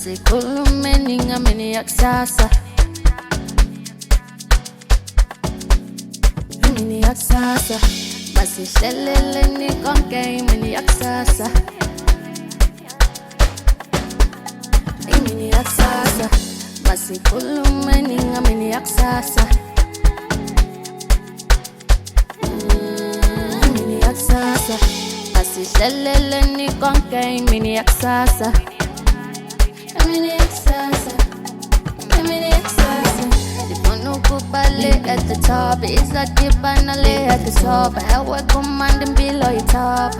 Masikhulumeni ngamini yakusasa, imini yakusasa. Masihleleleni konke imini yakusasa, imini yakusasa. Masikhulumeni ngamini yakusasa, imini yakusasa. Masihleleleni konke imini yakusasa, imini yakusasa, imini yakusasa. Ifuna ukubale at the top, izadibana le at the top. Ewe kumanda impilo yitop.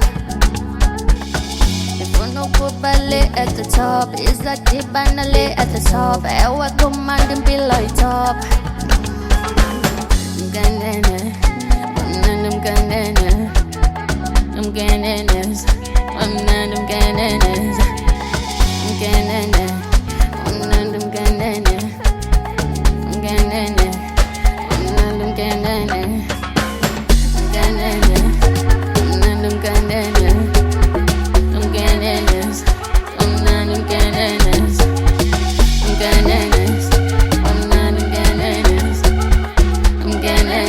Ifuna ukubale at the top, izadibana le at the top. Ewe kumanda impilo yitop. Umnkenene, umnkenene, umnkenenezo, umnkenenezo, umnkenene, umnkenene, umnkenene, umnkenene, umnkenene, umnkenene, umnkenenezo, umnkenenezo, umnkenenezo, umnkenenezo, umnkenenezo, umnkenenezo.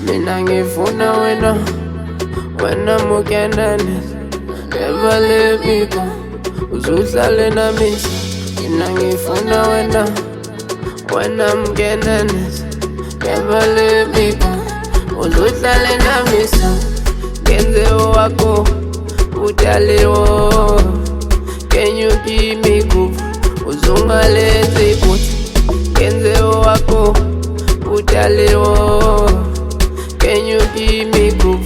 Mina ngifuna wena Umnkenenezo. Never let me go, uzuhlale nami. Mina ngifuna wena Umnkenenezo. Never let me go, uzuhlale nami. Ngenze owakho udaliwo. Can you give me good? Uzungalenzi iphutha. Ngenze owakho udaliwo. Can you give me good?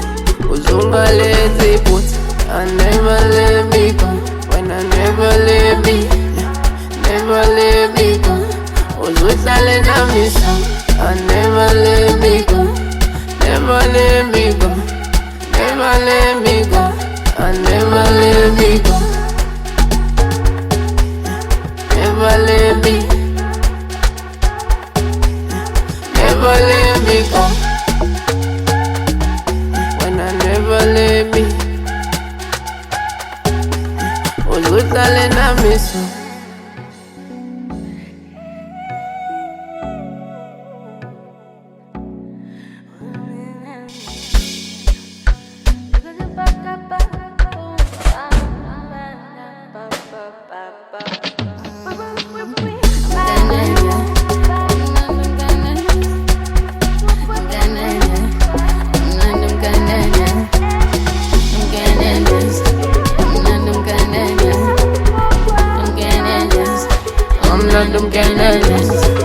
Uzungalenzi iphutha. I never let me go, when I never let me go. Uzuhlale nami. I never let me go, never let me go, never let me go. I never let me go, never let me, never let me go. When I never let me, uzuhlale nami. Umnkenenezo.